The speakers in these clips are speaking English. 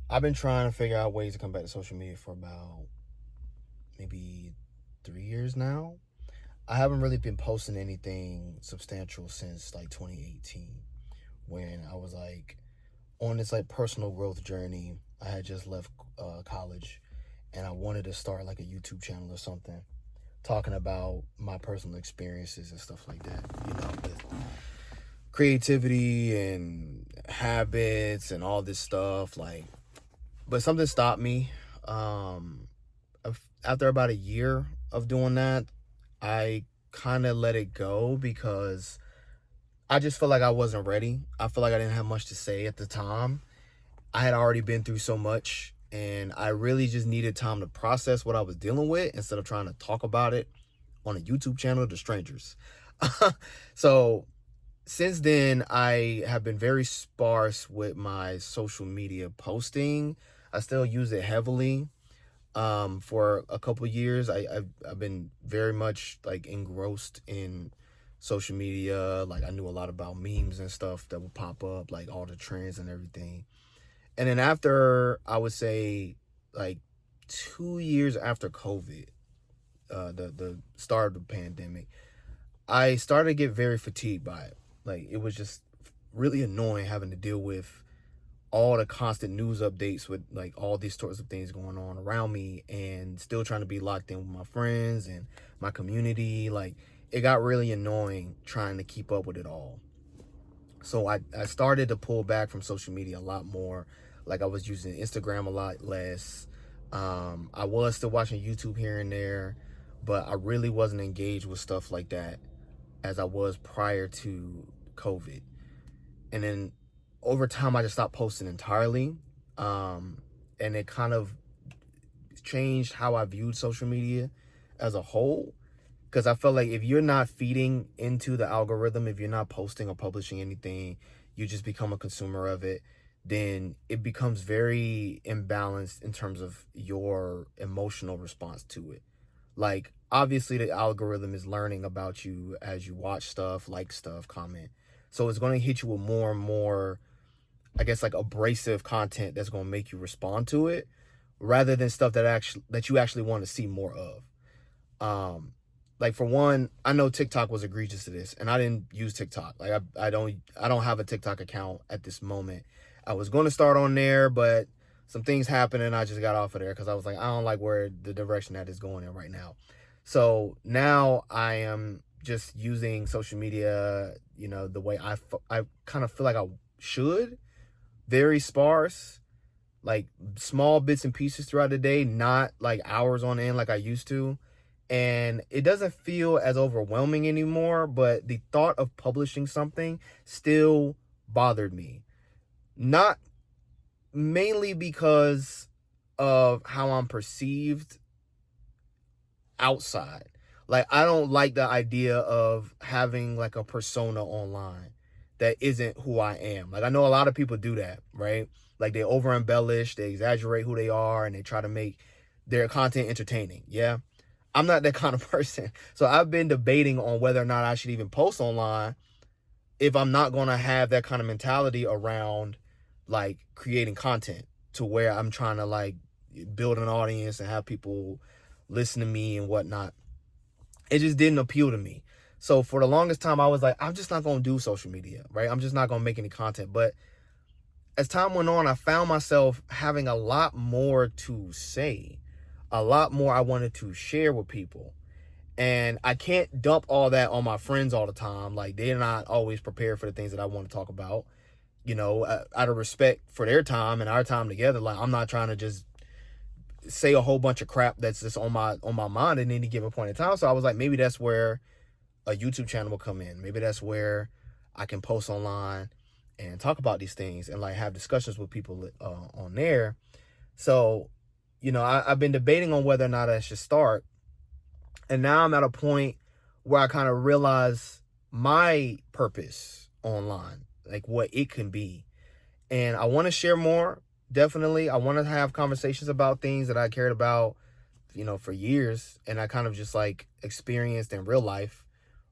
I've been trying to figure out ways to come back to social media for about maybe 3 years now. I haven't really been posting anything substantial since like 2018 when I was like on this like personal growth journey. I had just left college and I wanted to start like a YouTube channel or something talking about my personal experiences and stuff like that, with creativity and habits and all this stuff. But something stopped me. Um, After about a year of doing that, I kind of let it go because I just felt like I wasn't ready. I feel like I didn't have much to say at the time. I had already been through so much, and I really just needed time to process what I was dealing with instead of trying to talk about it on a YouTube channel to strangers. So since then, I have been very sparse with my social media posting. I still use it heavily. For a couple years, I've been very much like engrossed in social media. Like I knew a lot about memes and stuff that would pop up, like all the trends and everything. And then after, I would say, like 2 years after COVID, the start of the pandemic, I started to get very fatigued by it. Like it was just really annoying having to deal with all the constant news updates with like all these sorts of things going on around me and still trying to be locked in with my friends and my community. Like it got really annoying trying to keep up with it all. So I started to pull back from social media a lot more. Like I was using Instagram a lot less. I was still watching YouTube here and there, but I really wasn't engaged with stuff like that as I was prior to COVID. And then over time, I just stopped posting entirely. Um, and it kind of changed how I viewed social media as a whole. Because I felt like if you're not feeding into the algorithm, if you're not posting or publishing anything, you just become a consumer of it, then it becomes very imbalanced in terms of your emotional response to it. Like, obviously, the algorithm is learning about you as you watch stuff, like stuff, comment. So it's going to hit you with more and more, I guess, like abrasive content that's going to make you respond to it, rather than stuff that you actually want to see more of. Um, like for one, I know TikTok was egregious to this, and I didn't use TikTok. Like I don't have a TikTok account at this moment. I was going to start on there, but some things happened, and I just got off of there because I was like, I don't like where the direction that is going in right now. So now I am just using social media, the way I kind of feel like I should, very sparse, like small bits and pieces throughout the day, not like hours on end like I used to. And it doesn't feel as overwhelming anymore, but the thought of publishing something still bothered me. Not mainly because of how I'm perceived outside. Like I don't like the idea of having like a persona online that isn't who I am. Like I know a lot of people do that, right? Like they over embellish, they exaggerate who they are, and they try to make their content entertaining. Yeah. I'm not that kind of person. So I've been debating on whether or not I should even post online if I'm not going to have that kind of mentality around like creating content to where I'm trying to like build an audience and have people listen to me and whatnot. It just didn't appeal to me. So for the longest time, I was like, I'm just not going to do social media, right? I'm just not going to make any content. But as time went on, I found myself having a lot more to say, a lot more I wanted to share with people. And I can't dump all that on my friends all the time. Like they're not always prepared for the things that I want to talk about. Out of respect for their time and our time together, like I'm not trying to just say a whole bunch of crap that's just on my mind at any given point in time. So I was like, maybe that's where a YouTube channel will come in. Maybe that's where I can post online and talk about these things and like have discussions with people on there. So, I've been debating on whether or not I should start. And now I'm at a point where I kind of realize my purpose online, like what it can be. And I want to share more. Definitely. I want to have conversations about things that I cared about, for years. And I kind of just like experienced in real life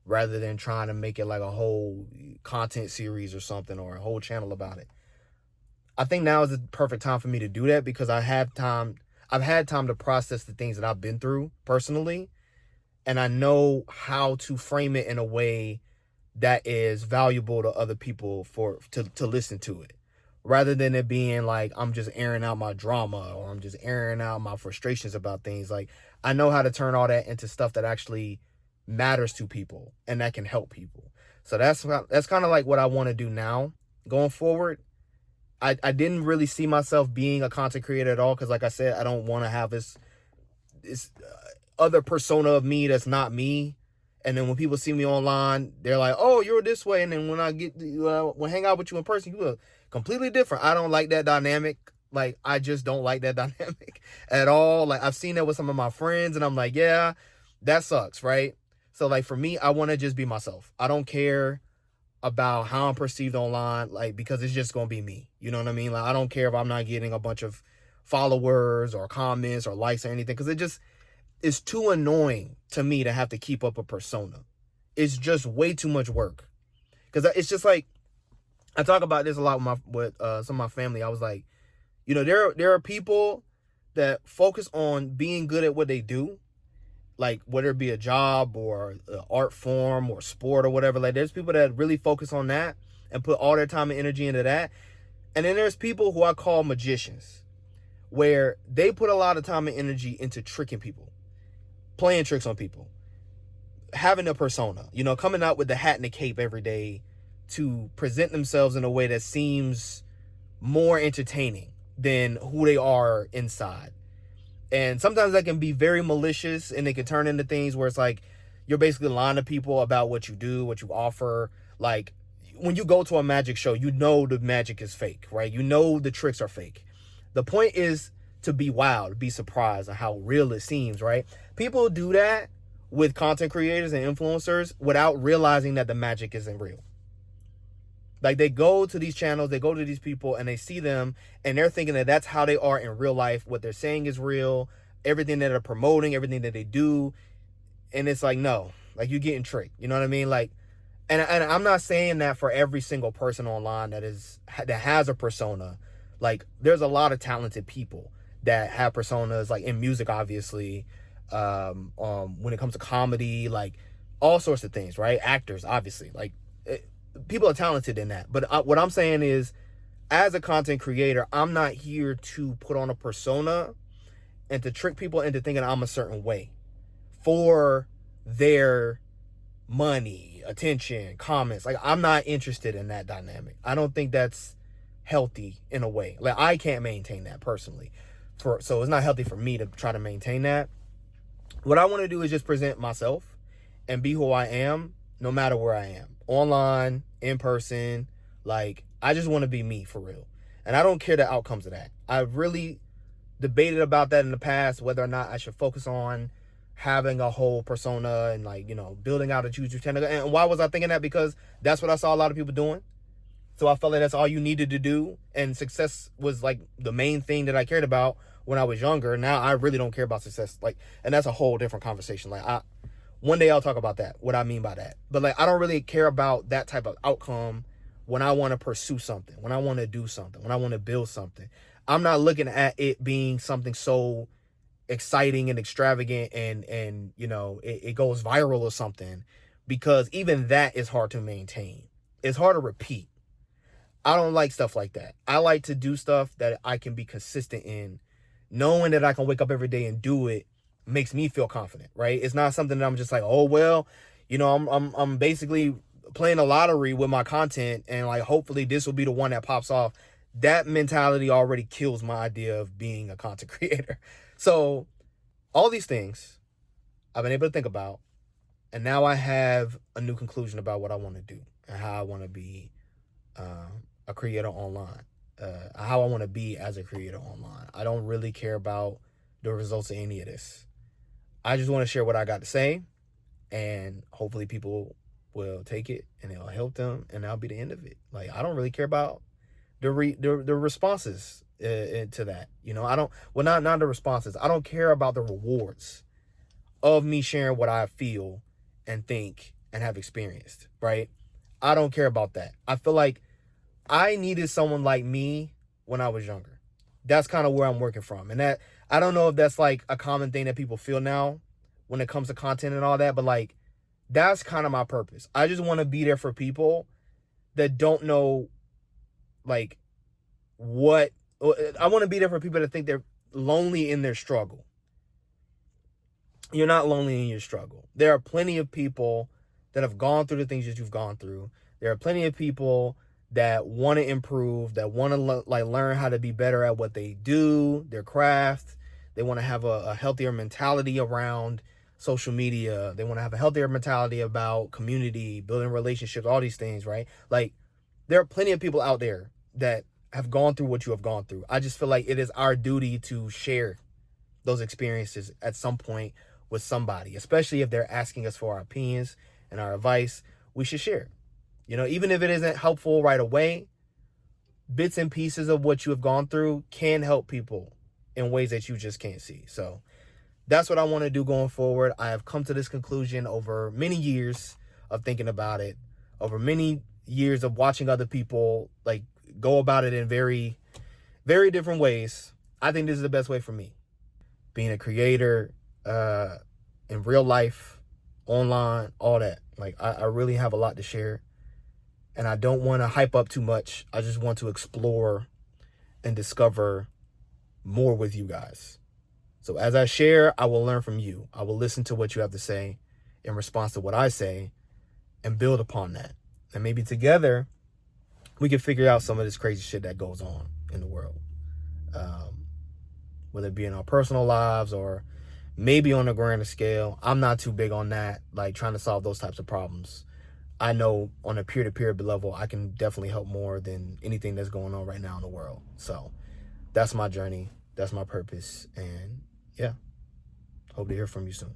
rather than trying to make it like a whole content series or something or a whole channel about it. I think now is the perfect time for me to do that because I've had time to process the things that I've been through personally, and I know how to frame it in a way that is valuable to other people to listen to it, rather than it being like I'm just airing out my drama or I'm just airing out my frustrations about things. Like, I know how to turn all that into stuff that actually matters to people and that can help people. So that's kind of like what I want to do now going forward. I didn't really see myself being a content creator at all because, like I said, I don't want to have this other persona of me that's not me. And then when people see me online, they're like, "Oh, you're this way." And then when I when I hang out with you in person, you are completely different. I don't like that dynamic. Like, I just don't like that dynamic at all. Like, I've seen that with some of my friends, and I'm like, yeah, that sucks, right? So, like, for me, I want to just be myself. I don't care about how I'm perceived online, like, because it's just gonna be me. You know what I mean? Like, I don't care if I'm not getting a bunch of followers or comments or likes or anything, because it's too annoying to me to have to keep up a persona. It's just way too much work. Because it's just like, I talk about this a lot with some of my family. I was like, there are people that focus on being good at what they do, like whether it be a job or an art form or sport or whatever. Like, there's people that really focus on that and put all their time and energy into that. And then there's people who I call magicians, where they put a lot of time and energy into tricking people, playing tricks on people, having a persona, coming out with the hat and the cape every day to present themselves in a way that seems more entertaining than who they are inside. And sometimes that can be very malicious, and it can turn into things where it's like you're basically lying to people about what you do, what you offer. Like, when you go to a magic show, the magic is fake, right? The tricks are fake. The point is to be wowed, to be surprised at how real it seems, right? People do that with content creators and influencers without realizing that the magic isn't real. Like, they go to these channels, they go to these people, and they see them, and they're thinking that that's how they are in real life. What they're saying is real. Everything that they're promoting, everything that they do. And it's like, no, like, you're getting tricked. You know what I mean? Like, and I'm not saying that for every single person online that has a persona. Like, there's a lot of talented people that have personas, like in music, obviously, when it comes to comedy, like all sorts of things, right? Actors, obviously, like, people are talented in that. But what I'm saying is, as a content creator, I'm not here to put on a persona and to trick people into thinking I'm a certain way for their money, attention, comments. Like, I'm not interested in that dynamic. I don't think that's healthy in a way. Like, I can't maintain that personally. So it's not healthy for me to try to maintain that. What I want to do is just present myself and be who I am, no matter where I am. Online, in person. Like, I just want to be me for real. And I don't care the outcomes of that. I've really debated about that in the past, whether or not I should focus on having a whole persona and, like, building out a YouTube channel. And why was I thinking that? Because that's what I saw a lot of people doing. So I felt like that's all you needed to do. And success was, like, the main thing that I cared about when I was younger. Now I really don't care about success. Like, and that's a whole different conversation. Like, one day I'll talk about that, what I mean by that. But, like, I don't really care about that type of outcome when I want to pursue something, when I want to do something, when I want to build something. I'm not looking at it being something so exciting and extravagant and it goes viral or something, because even that is hard to maintain. It's hard to repeat. I don't like stuff like that. I like to do stuff that I can be consistent in. Knowing that I can wake up every day and do it makes me feel confident, right? It's not something that I'm just like, oh, well, I'm basically playing a lottery with my content, and, like, hopefully this will be the one that pops off. That mentality already kills my idea of being a content creator. So all these things I've been able to think about, and now I have a new conclusion about what I want to do and how I want to be a creator online, how I want to be as a creator online. I don't really care about the results of any of this. I just want to share what I got to say, and hopefully people will take it and it'll help them, and that'll be the end of it. Like, I don't really care about the responses to that. Not the responses. I don't care about the rewards of me sharing what I feel and think and have experienced, right? I don't care about that. I feel like I needed someone like me when I was younger. That's kind of where I'm working from. And that, I don't know if that's like a common thing that people feel now when it comes to content and all that, but like, that's kind of my purpose. I just want to be there for people that don't know, like, what, I want to be there for people that think they're lonely in their struggle. You're not lonely in your struggle. There are plenty of people that have gone through the things that you've gone through. There are plenty of people that want to improve, that want to learn how to be better at what they do, their craft. They want to have a healthier mentality around social media. They want to have a healthier mentality about community, building relationships, all these things, right? Like, there are plenty of people out there that have gone through what you have gone through. I just feel like it is our duty to share those experiences at some point with somebody, especially if they're asking us for our opinions and our advice. We should share. You know, even if it isn't helpful right away, bits and pieces of what you have gone through can help people in ways that you just can't see. So that's what I want to do going forward. I have come to this conclusion over many years of thinking about it, over many years of watching other people like go about it in very, very different ways. I think this is the best way for me. Being a creator, in real life, online, all that. Like, I really have a lot to share. And I don't want to hype up too much. I just want to explore and discover more with you guys. So as I share, I will learn from you. I will listen to what you have to say in response to what I say and build upon that. And maybe together, we can figure out some of this crazy shit that goes on in the world. Whether it be in our personal lives or maybe on a grander scale. I'm not too big on that, like trying to solve those types of problems. I know on a peer-to-peer level, I can definitely help more than anything that's going on right now in the world. So that's my journey. That's my purpose. And yeah, hope to hear from you soon.